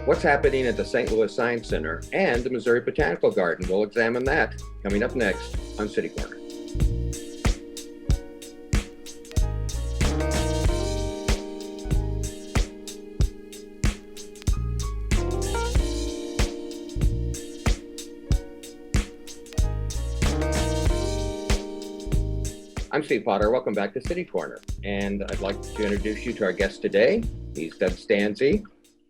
What's happening at the St. Louis Science Center and the Missouri Botanical Garden? We'll examine that coming up next on City Corner. I'm Steve Potter. Welcome back to City Corner. And I'd like to introduce you to our guest today. He's Doug Stanze.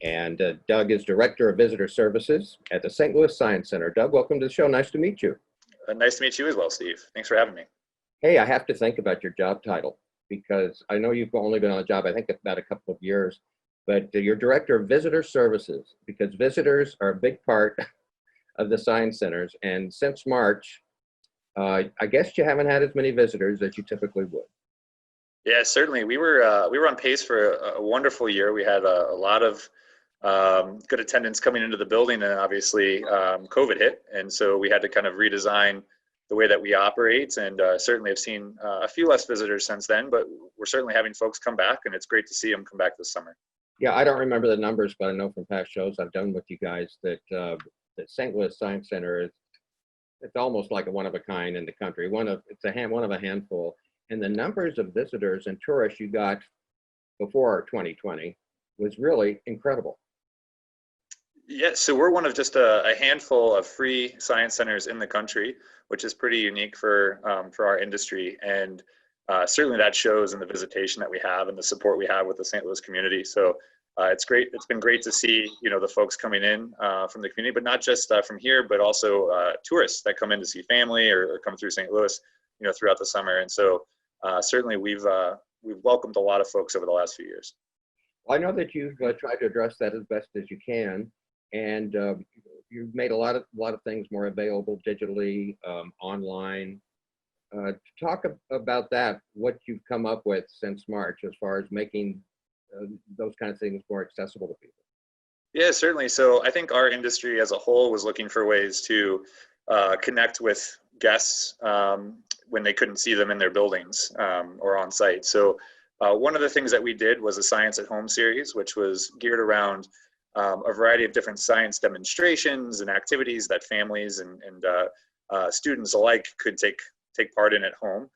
And Doug is Director of Visitor Services at the St. Louis Science Center. Doug, welcome to the show. Nice to meet you. Nice to meet you as well, Steve. Thanks for having me. Hey, I have to think about your job title because I know you've only been on the job, I think, about a couple of years, but you're Director of Visitor Services because visitors are a big part of the Science Centers. And since March, I guess you haven't had as many visitors as you typically would. Yeah, certainly. We were on pace for a wonderful year. We had a lot of good attendance coming into the building, and obviously COVID hit, and so we had to kind of redesign the way that we operate, and certainly have seen a few less visitors since then, but we're certainly having folks come back, and it's great to see them come back this summer. Yeah, I don't remember the numbers, but I know from past shows I've done with you guys that the St. Louis Science Center is it's almost like a one of a kind in the country. One of a handful, and the numbers of visitors and tourists you got before 2020 was really incredible. Yeah, so we're one of just a handful of free science centers in the country, which is pretty unique for our industry, and certainly that shows in the visitation that we have and the support we have with the St. Louis community. So it's great. It's been great to see the folks coming in from the community, but not just from here, but also tourists that come in to see family or come through St. Louis, throughout the summer. And so certainly we've welcomed a lot of folks over the last few years. Well, I know that you've tried to address that as best as you can. And you've made a lot of things more available digitally, online. Talk about that, what you've come up with since March as far as making those kind of things more accessible to people. Yeah, certainly. So I think our industry as a whole was looking for ways to connect with guests when they couldn't see them in their buildings or on site. So one of the things that we did was a Science at Home series, which was geared around a variety of different science demonstrations and activities that families and students alike could take part in at home.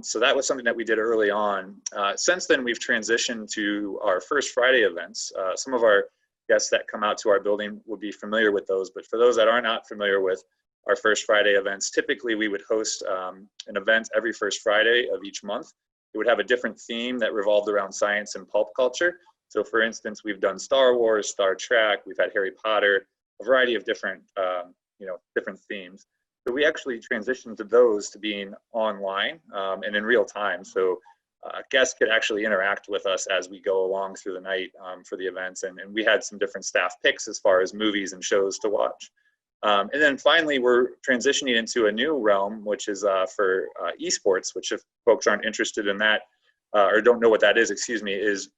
So that was something that we did early on. Since then, we've transitioned to our First Friday events. Some of our guests that come out to our building would be familiar with those, but for those that are not familiar with our First Friday events, typically we would host an event every first Friday of each month. It would have a different theme that revolved around science and pulp culture. So for instance, we've done Star Wars, Star Trek, we've had Harry Potter, a variety of different, different themes. So we actually transitioned to those to being online and in real time. So guests could actually interact with us as we go along through the night for the events. And we had some different staff picks as far as movies and shows to watch. And then finally, we're transitioning into a new realm, which is for esports, which if folks aren't interested in that or don't know what that is, is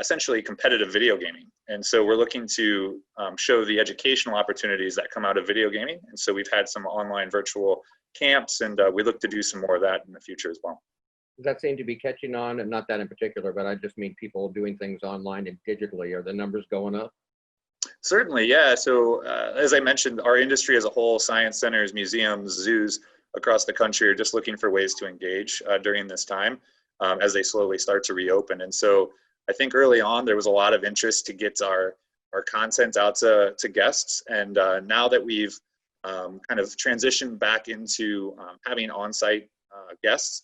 essentially competitive video gaming. And so we're looking to show the educational opportunities that come out of video gaming. And so we've had some online virtual camps, and we look to do some more of that in the future as well. Does that seem to be catching on? And not that in particular, but I just mean people doing things online and digitally. Are the numbers going up? Certainly, yeah. So as I mentioned, our industry as a whole, science centers, museums, zoos across the country are just looking for ways to engage during this time as they slowly start to reopen. And so I think early on there was a lot of interest to get our content out to guests. And now that we've kind of transitioned back into having on-site guests,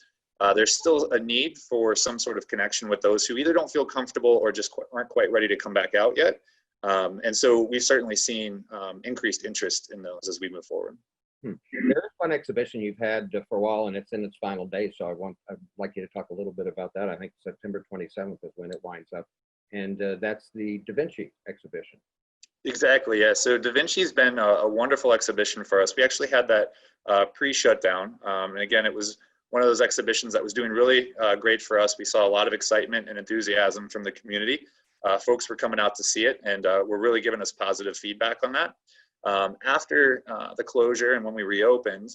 there's still a need for some sort of connection with those who either don't feel comfortable or just aren't quite ready to come back out yet. And so we've certainly seen increased interest in those as we move forward. There's one exhibition you've had for a while, and it's in its final day. So I'd like you to talk a little bit about that. I think September 27th is when it winds up, and that's the Da Vinci Exhibition. Exactly, yeah. So Da Vinci's been a wonderful exhibition for us. We actually had that pre-shutdown, and again, it was one of those exhibitions that was doing really great for us. We saw a lot of excitement and enthusiasm from the community. Folks were coming out to see it, and were really giving us positive feedback on that. After the closure and when we reopened,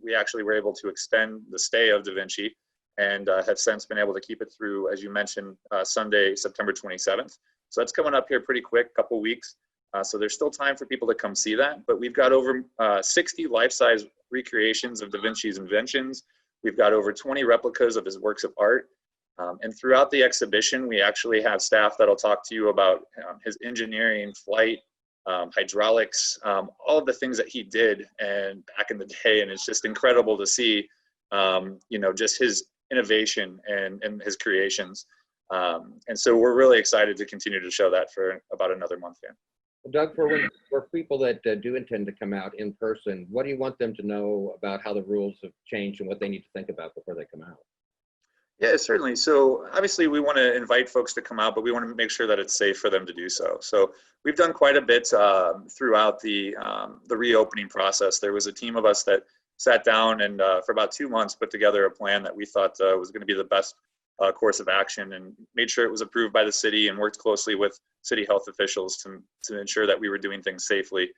we actually were able to extend the stay of Da Vinci and have since been able to keep it through, as you mentioned, Sunday, September 27th. So that's coming up here pretty quick, couple weeks. So there's still time for people to come see that. But we've got over 60 life-size recreations of Da Vinci's inventions. We've got over 20 replicas of his works of art. And throughout the exhibition, we actually have staff that'll talk to you about his engineering, flight, hydraulics, all of the things that he did and back in the day. And it's just incredible to see, you know, just his innovation and his creations. And so we're really excited to continue to show that for about another month here. Doug, for people that do intend to come out in person, what do you want them to know about how the rules have changed and what they need to think about before they come out? Yeah, certainly. So obviously we want to invite folks to come out, but we want to make sure that it's safe for them to do so. So we've done quite a bit throughout the reopening process. There was a team of us that sat down and for about 2 months put together a plan that we thought was going to be the best course of action, and made sure it was approved by the city and worked closely with city health officials to ensure that we were doing things safely.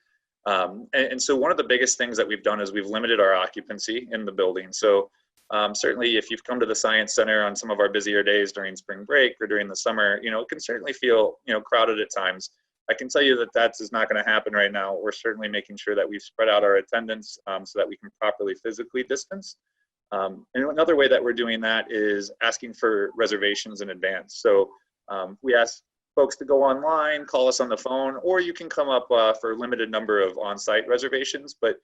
And so one of the biggest things that we've done is we've limited our occupancy in the building. So certainly if you've come to the Science Center on some of our busier days during spring break or during the summer, you know, it can certainly feel, you know, crowded at times. I can tell you that that is not going to happen right now. We're certainly making sure that we've spread out our attendance so that we can properly physically distance. And another way that we're doing that is asking for reservations in advance. So we ask folks to go online, call us on the phone, or you can come up for a limited number of on-site reservations. But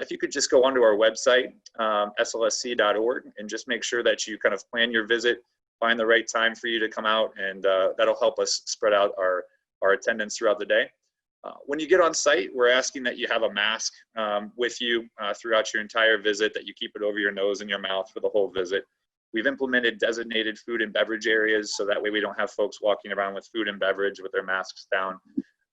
if you could just go onto our website, slsc.org, and just make sure that you kind of plan your visit, find the right time for you to come out, and that'll help us spread out our attendance throughout the day. When you get on site, we're asking that you have a mask with you throughout your entire visit, that you keep it over your nose and your mouth for the whole visit. We've implemented designated food and beverage areas, so that way we don't have folks walking around with food and beverage with their masks down.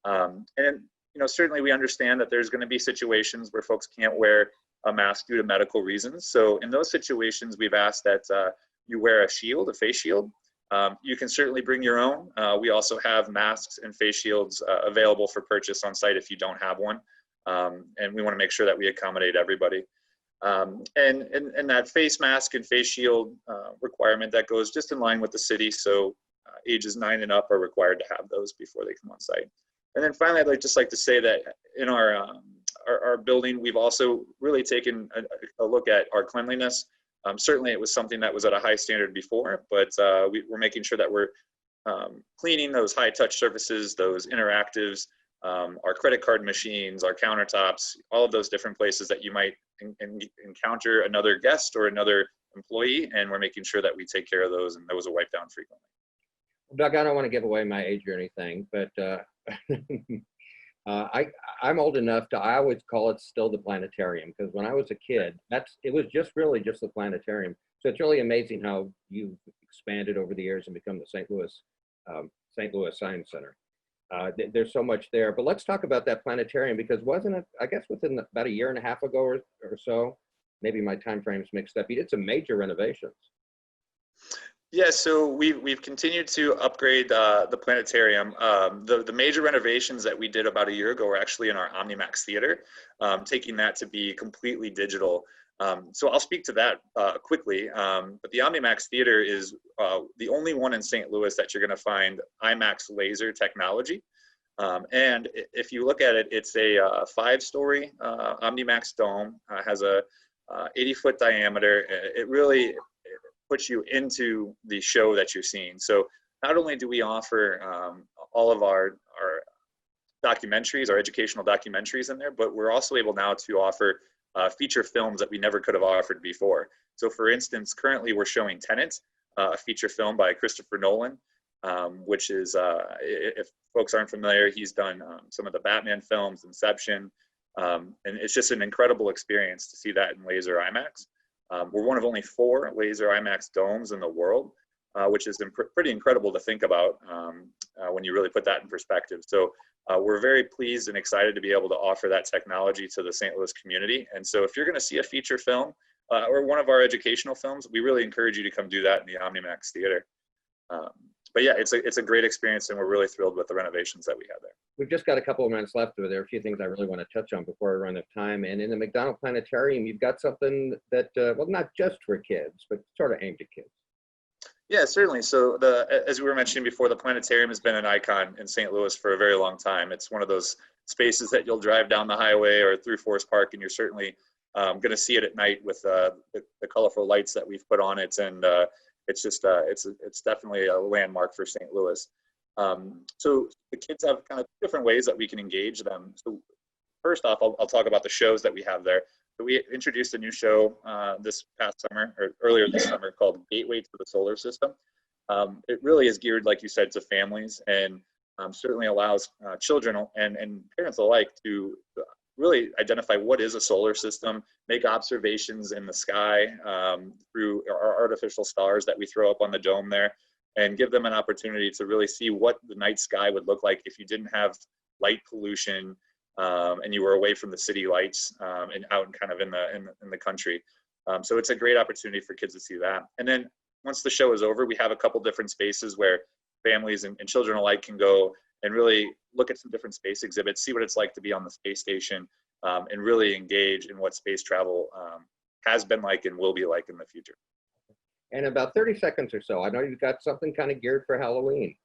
And you know, certainly we understand that there's going to be situations where folks can't wear a mask due to medical reasons. So in those situations, we've asked that you wear a shield, a face shield. You can certainly bring your own. We also have masks and face shields available for purchase on site if you don't have one. And we want to make sure that we accommodate everybody. And that face mask and face shield requirement, that goes just in line with the city. So ages 9 and up are required to have those before they come on site. And then finally, I'd just like to say that in our building, we've also really taken a look at our cleanliness. Certainly it was something that was at a high standard before, but we're making sure that we're cleaning those high touch surfaces, those interactives, our credit card machines, our countertops, all of those different places that you might encounter another guest or another employee, and we're making sure that we take care of those, and those are wiped down frequently. Doug, I don't want to give away my age or anything, but I'm old enough to, I always call it still the planetarium, because when I was a kid, it was really just the planetarium. So it's really amazing how you've expanded over the years and become the St. Louis Science Center. There's so much there, but let's talk about that planetarium, because wasn't it, I guess within about a year and a half ago or so, maybe my time frame's mixed up, you did some major renovations. Yeah, so we've continued to upgrade the planetarium. The major renovations that we did about a year ago were actually in our Omnimax Theater, taking that to be completely digital. So I'll speak to that quickly, but the Omnimax Theater is the only one in St. Louis that you're going to find IMAX laser technology. And if you look at it, it's a 5-story Omnimax dome, has a 80-foot diameter. It really puts you into the show that you're seeing. So not only do we offer all of our documentaries, our educational documentaries in there, but we're also able now to offer feature films that we never could have offered before. So for instance, currently we're showing Tenet, a feature film by Christopher Nolan, which is, if folks aren't familiar, he's done some of the Batman films, Inception, and it's just an incredible experience to see that in laser IMAX. We're one of only 4 laser IMAX domes in the world, which is pretty incredible to think about when you really put that in perspective. So we're very pleased and excited to be able to offer that technology to the St. Louis community. And so if you're going to see a feature film or one of our educational films, we really encourage you to come do that in the Omnimax Theater. But yeah, it's a great experience, and we're really thrilled with the renovations that we have there. We've just got a couple of minutes left. There are a few things I really want to touch on before I run out of time. And in the Mcdonald Planetarium, you've got something that, well, not just for kids, but sort of aimed at kids. Yeah, certainly. So as we were mentioning before, the planetarium has been an icon in St. Louis for a very long time. It's one of those spaces that you'll drive down the highway or through Forest Park, and you're certainly going to see it at night with the colorful lights that we've put on it. And it's just it's definitely a landmark for St. Louis. So the kids have kind of different ways that we can engage them. So first off, I'll talk about the shows that we have there. So we introduced a new show this past summer, or earlier this summer, called Gateway to the Solar System. It really is geared, like you said, to families, and certainly allows children and parents alike to really identify what is a solar system, make observations in the sky through our artificial stars that we throw up on the dome there, and give them an opportunity to really see what the night sky would look like if you didn't have light pollution, and you were away from the city lights and out kind of in the country. So it's a great opportunity for kids to see that. And then once the show is over, we have a couple different spaces where families and children alike can go and really look at some different space exhibits, see what it's like to be on the space station, and really engage in what space travel has been like and will be like in the future. And about 30 seconds or so, I know you've got something kind of geared for Halloween.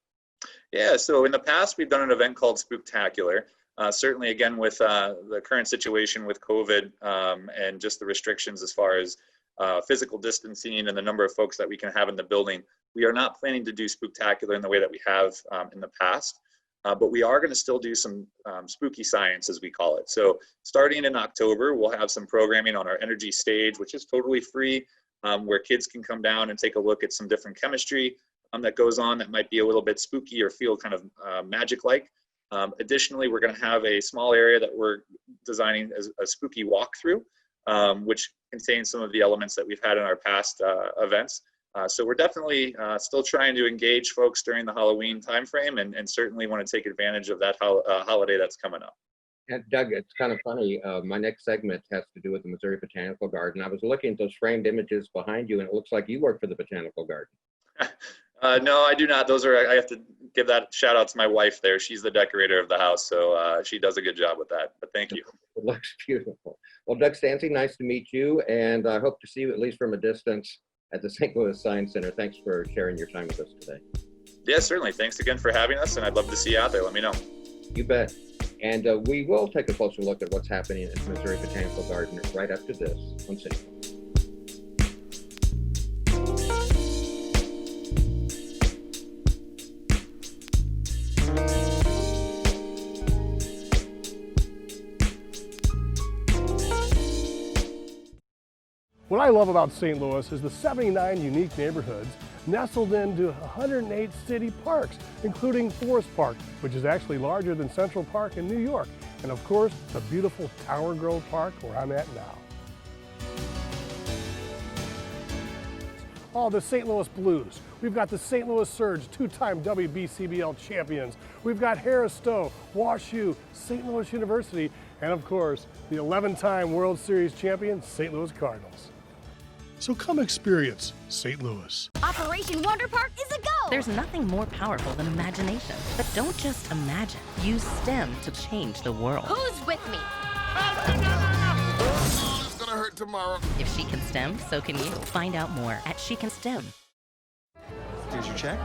Yeah, so in the past, we've done an event called Spooktacular. Certainly, again, with the current situation with COVID and just the restrictions as far as physical distancing and the number of folks that we can have in the building, we are not planning to do Spooktacular in the way that we have in the past. But we are going to still do some spooky science, as we call it. So starting in October, we'll have some programming on our energy stage, which is totally free, where kids can come down and take a look at some different chemistry that goes on that might be a little bit spooky or feel kind of magic-like. Additionally, we're going to have a small area that we're designing as a spooky walkthrough, which contains some of the elements that we've had in our past events. So we're definitely still trying to engage folks during the Halloween timeframe, and certainly want to take advantage of that holiday that's coming up. And Doug, it's kind of funny. My next segment has to do with the Missouri Botanical Garden. I was looking at those framed images behind you, and it looks like you work for the Botanical Garden. No, I do not. I have to give that shout out to my wife there. She's the decorator of the house, so she does a good job with that. But thank you. It looks beautiful. Well, Doug Stanze, nice to meet you, and I hope to see you at least from a distance at the St. Louis Science Center. Thanks for sharing your time with us today. Yeah, certainly. Thanks again for having us, and I'd love to see you out there. Let me know. You bet. And we will take a closer look at what's happening at the Missouri Botanical Garden right after this on City. What I love about St. Louis is the 79 unique neighborhoods nestled into 108 city parks, including Forest Park, which is actually larger than Central Park in New York, and of course, the beautiful Tower Grove Park where I'm at now. Oh, the St. Louis Blues. We've got the St. Louis Surge, two-time WBCBL champions. We've got Harris Stowe, WashU, St. Louis University, and of course, the 11-time World Series champion, St. Louis Cardinals. So come experience St. Louis. Operation Wonder Park is a go! There's nothing more powerful than imagination. But don't just imagine. Use STEM to change the world. Who's with me? Oh, it's gonna hurt tomorrow. If she can STEM, so can you. Find out more at She Can STEM. Here's your check.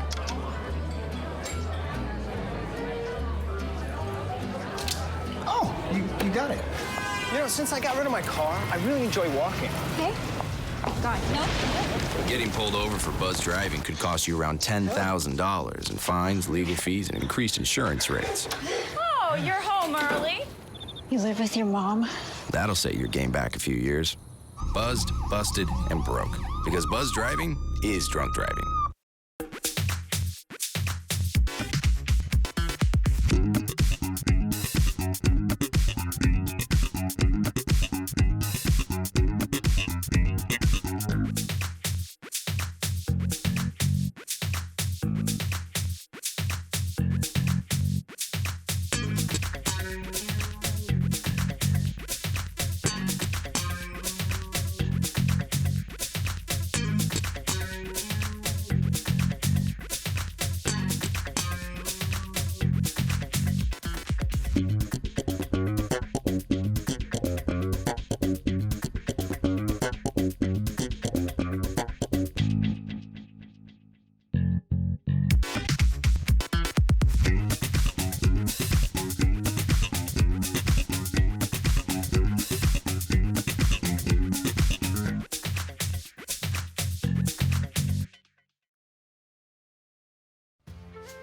Oh, you got it. You know, since I got rid of my car, I really enjoy walking. Okay. God, no. Getting pulled over for buzz driving could cost you around $10,000 in fines, legal fees, and increased insurance rates. Oh, you're home early. You live with your mom? That'll set your game back a few years. Buzzed, busted, and broke. Because buzz driving is drunk driving.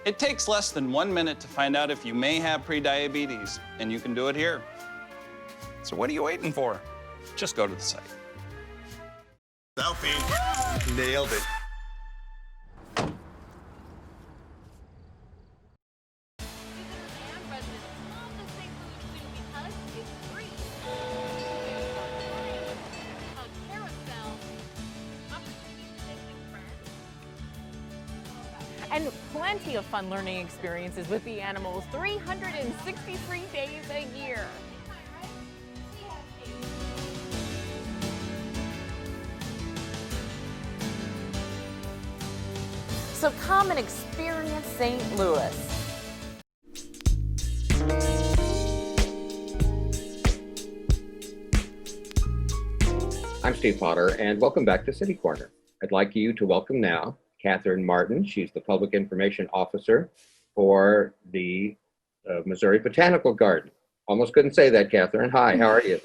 It takes less than 1 minute to find out if you may have prediabetes, and you can do it here. So what are you waiting for? Just go to the site. Selfie. Nailed it. And plenty of fun learning experiences with the animals 363 days a year. So come and experience St. Louis. I'm Steve Potter, and welcome back to City Corner. I'd like you to welcome now Katherine Martin. She's the Public Information Officer for the Missouri Botanical Garden. Almost couldn't say that, Katherine. Hi, how are you?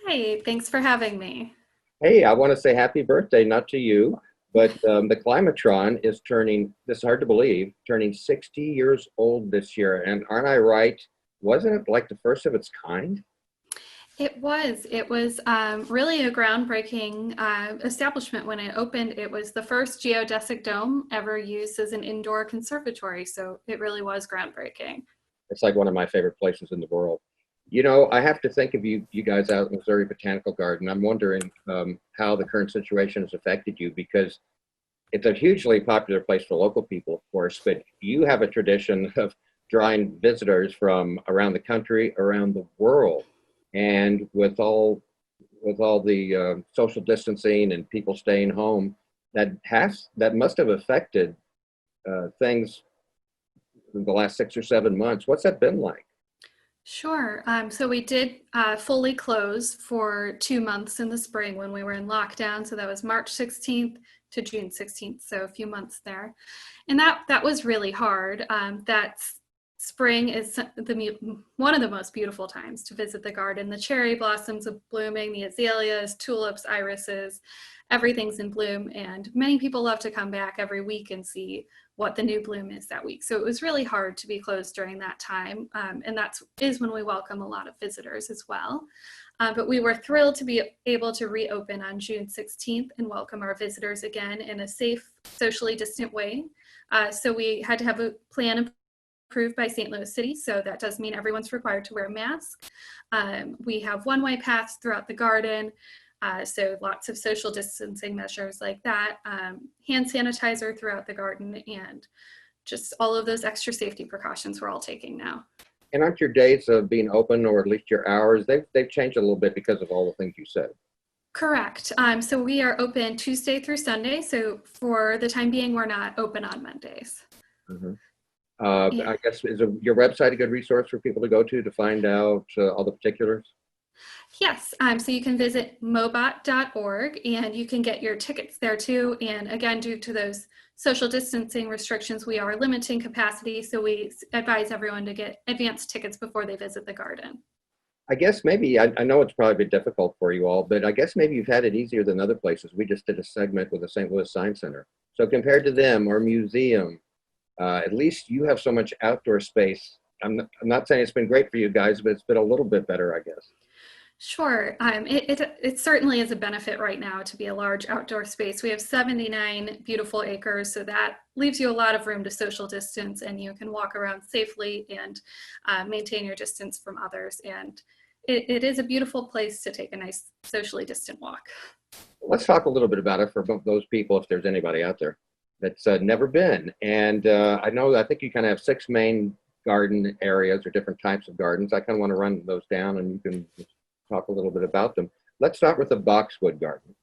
Hey, thanks for having me. Hey, I want to say happy birthday, not to you, but the Climatron is turning, this is hard to believe, turning 60 years old this year. And aren't I right? Wasn't it like the first of its kind? It was really a groundbreaking establishment when it opened. It was the first geodesic dome ever used as an indoor conservatory. So it really was groundbreaking. It's like one of my favorite places in the world. You know, I have to think of you guys out in the Missouri Botanical Garden. I'm wondering how the current situation has affected you, because it's a hugely popular place for local people, of course, but you have a tradition of drawing visitors from around the country, around the world. And with all the social distancing and people staying home, that must have affected things in the last 6 or 7 months. What's that been like? Sure. So we did fully close for 2 months in the spring when we were in lockdown. So that was March 16th to June 16th. So a few months there. And that was really hard. Spring is one of the most beautiful times to visit the garden. The cherry blossoms are blooming, the azaleas, tulips, irises, everything's in bloom. And many people love to come back every week and see what the new bloom is that week. So it was really hard to be closed during that time. And that is when we welcome a lot of visitors as well. But we were thrilled to be able to reopen on June 16th and welcome our visitors again in a safe, socially distant way. So we had to have a plan approved by St. Louis City, so that does mean everyone's required to wear a mask. We have one-way paths throughout the garden, so lots of social distancing measures like that, hand sanitizer throughout the garden, and just all of those extra safety precautions we're all taking now. And aren't your days of being open, or at least your hours, they've changed a little bit because of all the things you said? Correct. So we are open Tuesday through Sunday, so for the time being, we're not open on Mondays. Mm-hmm. I guess, is your website a good resource for people to go to find out all the particulars? Yes, so you can visit mobot.org and you can get your tickets there too. And again, due to those social distancing restrictions, we are limiting capacity. So we advise everyone to get advance tickets before they visit the garden. I guess maybe, I know it's probably been difficult for you all, but I guess maybe you've had it easier than other places. We just did a segment with the St. Louis Science Center. So compared to them or museum, at least you have so much outdoor space. I'm not saying it's been great for you guys, but it's been a little bit better, I guess. Sure. It certainly is a benefit right now to be a large outdoor space. We have 79 beautiful acres, so that leaves you a lot of room to social distance, and you can walk around safely and maintain your distance from others. And it is a beautiful place to take a nice socially distant walk. Let's talk a little bit about it for those people, if there's anybody out there that's never been. And I think you kind of have 6 main garden areas or different types of gardens. I kind of want to run those down and you can talk a little bit about them. Let's start with the Boxwood Garden.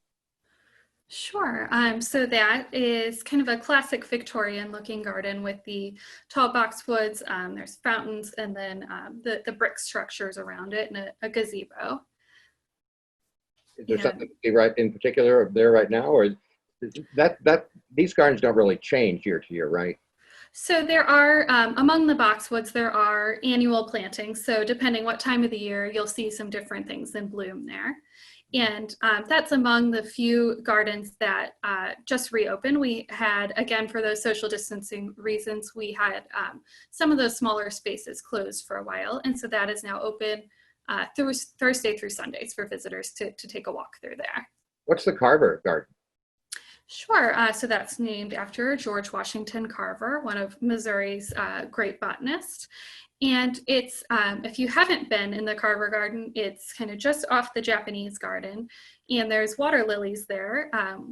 Sure. So that is kind of a classic Victorian looking garden with the tall boxwoods. There's fountains and then the brick structures around it and a gazebo. Is there something right in particular there right now, or these gardens don't really change year to year, right? So there are, among the boxwoods, there are annual plantings. So depending what time of the year, you'll see some different things in bloom there. And that's among the few gardens that just reopened. We had, again, for those social distancing reasons, we had some of those smaller spaces closed for a while. And so that is now open through Thursday through Sundays for visitors to take a walk through there. What's the Carver Garden? Sure. So that's named after George Washington Carver, one of Missouri's great botanists. And it's, if you haven't been in the Carver Garden, it's kind of just off the Japanese garden. And there's water lilies there,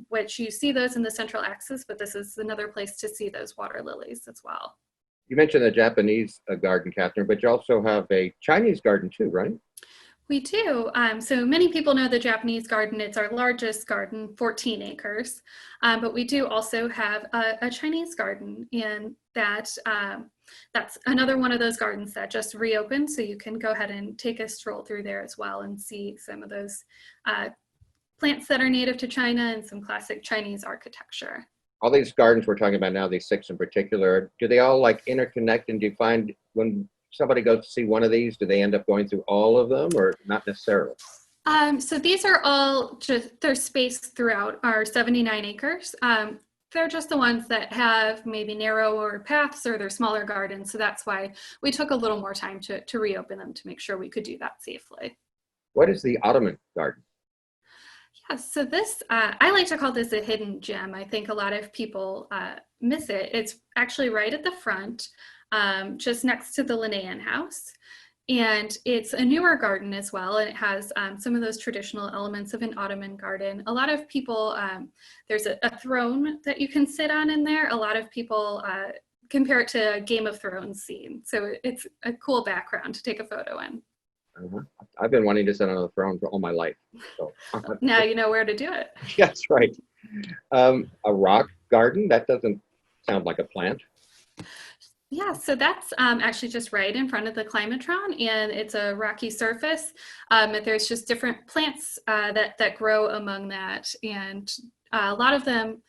which you see those in the central axis, but this is another place to see those water lilies as well. You mentioned the Japanese garden, Catherine, but you also have a Chinese garden too, right? We do. So many people know the Japanese garden. It's our largest garden, 14 acres. But we do also have a Chinese garden, and that's another one of those gardens that just reopened. So you can go ahead and take a stroll through there as well and see some of those plants that are native to China and some classic Chinese architecture. All these gardens we're talking about now, these 6 in particular, do they all like interconnect? And do you find when somebody goes to see one of these, do they end up going through all of them or not necessarily? So these are all just, they're spaced throughout our 79 acres. They're just the ones that have maybe narrower paths or they're smaller gardens. So that's why we took a little more time to reopen them to make sure we could do that safely. What is the Ottoman garden? Yeah, so this, I like to call this a hidden gem. I think a lot of people miss it. It's actually right at the front. Just next to the Linnaean House. And it's a newer garden as well. And it has some of those traditional elements of an Ottoman garden. A lot of people, there's a throne that you can sit on in there. A lot of people compare it to a Game of Thrones scene. So it's a cool background to take a photo in. I've been wanting to sit on a throne for all my life. So. Now you know where to do it. That's right. A rock garden? That doesn't sound like a plant. Yeah, so that's actually just right in front of the Climatron, and it's a rocky surface. There's just different plants that grow among that, and a lot of them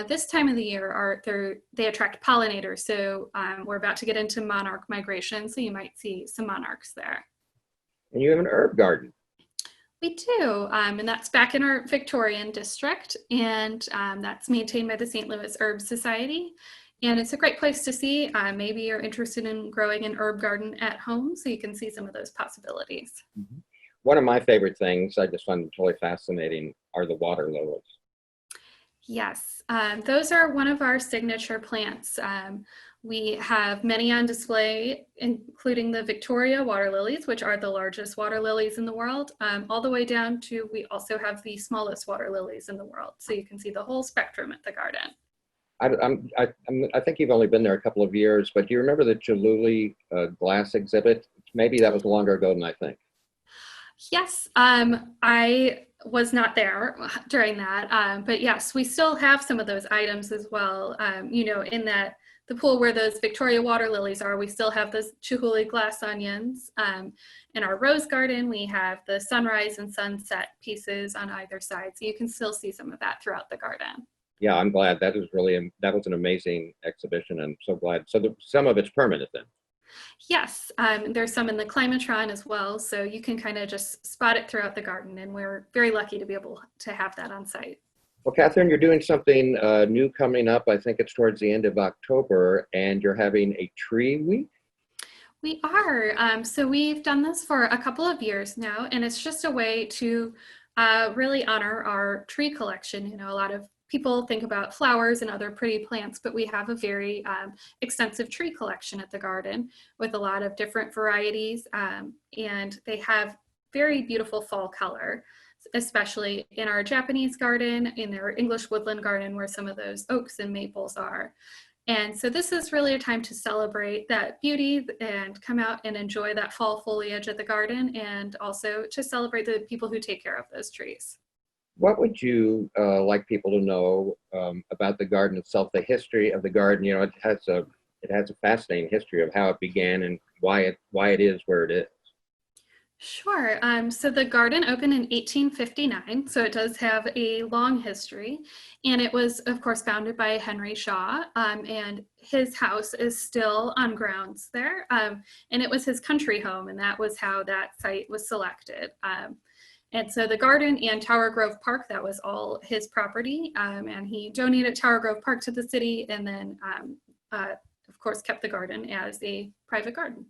this time of the year they attract pollinators. So we're about to get into Monarch Migration, so you might see some monarchs there. And you have an herb garden. We do, and that's back in our Victorian district, and that's maintained by the St. Louis Herb Society. And it's a great place to see. Maybe you're interested in growing an herb garden at home, so you can see some of those possibilities. Mm-hmm. One of my favorite things, I just find totally fascinating, are the water lilies. Yes, those are one of our signature plants. We have many on display, including the Victoria water lilies, which are the largest water lilies in the world, all the way down to, we also have the smallest water lilies in the world. So you can see the whole spectrum at the garden. I think you've only been there a couple of years, but do you remember the Choluli glass exhibit? Maybe that was longer ago than I think. Yes, I was not there during that, but yes, we still have some of those items as well. In that the pool where those Victoria water lilies are, we still have those Chihuly glass onions. In our rose garden, we have the sunrise and sunset pieces on either side, so you can still see some of that throughout the garden. Yeah, I'm glad. That was an amazing exhibition. I'm so glad. So some of it's permanent then. Yes, there's some in the Climatron as well, so you can kind of just spot it throughout the garden, and we're very lucky to be able to have that on site. Well, Catherine, you're doing something new coming up. I think it's towards the end of October, and you're having a tree week? We are. So we've done this for a couple of years now, and it's just a way to really honor our tree collection. A lot of people think about flowers and other pretty plants, but we have a very extensive tree collection at the garden with a lot of different varieties, and they have very beautiful fall color, especially in our Japanese garden, in our English woodland garden where some of those oaks and maples are. And so this is really a time to celebrate that beauty and come out and enjoy that fall foliage at the garden, and also to celebrate the people who take care of those trees. What would you like people to know about the garden itself, the history of the garden? It has a fascinating history of how it began and why it is where it is. Sure. So the garden opened in 1859, so it does have a long history, and it was, of course, founded by Henry Shaw, and his house is still on grounds there, and it was his country home, and that was how that site was selected. And so the garden and Tower Grove Park, that was all his property. And he donated Tower Grove Park to the city, and then, of course, kept the garden as a private garden.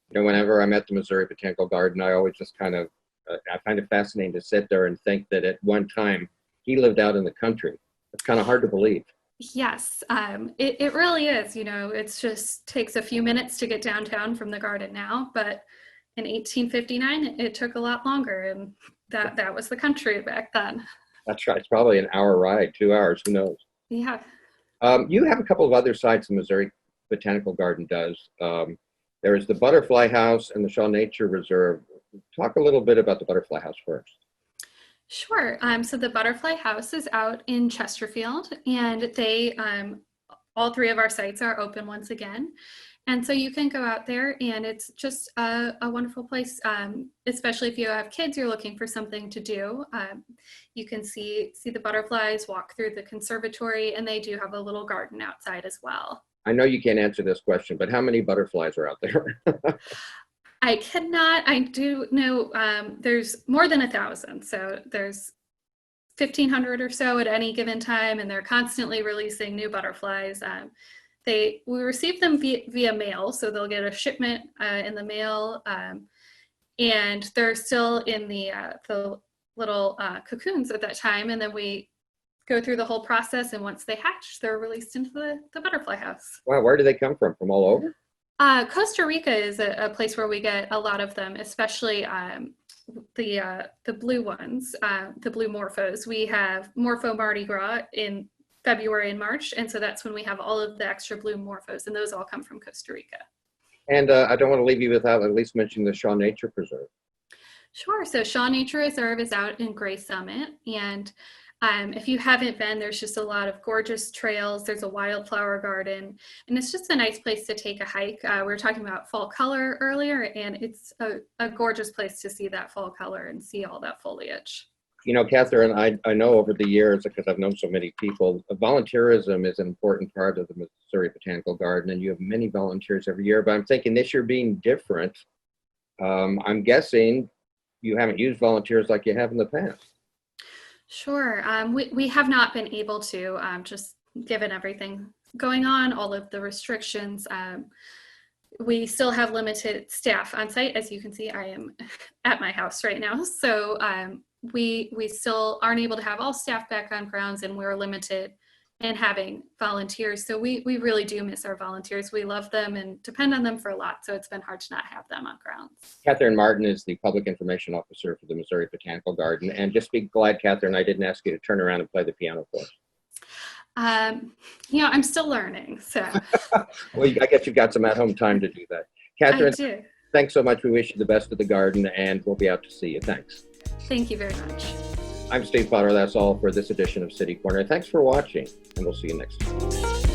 You know, whenever I'm at the Missouri Botanical Garden, I always just kind of, I find it fascinating to sit there and think that at one time he lived out in the country. It's kind of hard to believe. Yes, it really is. You know, it's just takes a few minutes to get downtown from the garden now, but in 1859, it took a lot longer, and that was the country back then. That's right. It's probably an hour ride, 2 hours, who knows? Yeah. You have a couple of other sites the Missouri Botanical Garden does. There is the Butterfly House and the Shaw Nature Reserve. Talk a little bit about the Butterfly House first. Sure. So the Butterfly House is out in Chesterfield, and they, all three of our sites are open once again. And so you can go out there, and it's just a wonderful place, especially if you have kids, you're looking for something to do. You can see the butterflies, walk through the conservatory, and they do have a little garden outside as well. I know you can't answer this question, but how many butterflies are out there? I cannot. I do know there's more than 1,000. So there's 1,500 or so at any given time, and they're constantly releasing new butterflies. We receive them via mail, so they'll get a shipment in the mail, and they're still in the little cocoons at that time, and then we go through the whole process, and once they hatch, they're released into the butterfly house. Wow, where do they come from? From all over? Costa Rica is a place where we get a lot of them, especially the blue ones, the blue morphos. We have Morpho Mardi Gras in February and March, and so that's when we have all of the extra blue morphos, and those all come from Costa Rica. And I don't want to leave you without at least mentioning the Shaw Nature Preserve. Sure. So Shaw Nature Reserve is out in Gray Summit, and if you haven't been, there's just a lot of gorgeous trails. There's a wildflower garden, and it's just a nice place to take a hike. We were talking about fall color earlier, and it's a gorgeous place to see that fall color and see all that foliage. You know, Katherine, I know over the years, because I've known so many people, volunteerism is an important part of the Missouri Botanical Garden, and you have many volunteers every year. But I'm thinking this year being different, I'm guessing you haven't used volunteers like you have in the past. Sure. We have not been able to, just given everything going on, all of the restrictions. We still have limited staff on site. As you can see, I am at my house right now. So we still aren't able to have all staff back on grounds, and we're limited in having volunteers. So we really do miss our volunteers. We love them and depend on them for a lot. So it's been hard to not have them on grounds. Katherine Martin is the Public Information Officer for the Missouri Botanical Garden. And just be glad, Katherine, I didn't ask you to turn around and play the piano for us. You know, I'm still learning, so. Well, I guess you've got some at-home time to do that. Katherine, I do. Thanks so much. We wish you the best of the garden, and we'll be out to see you. Thanks. Thank you very much. I'm Steve Potter. That's all for this edition of City Corner. Thanks for watching, and we'll see you next time.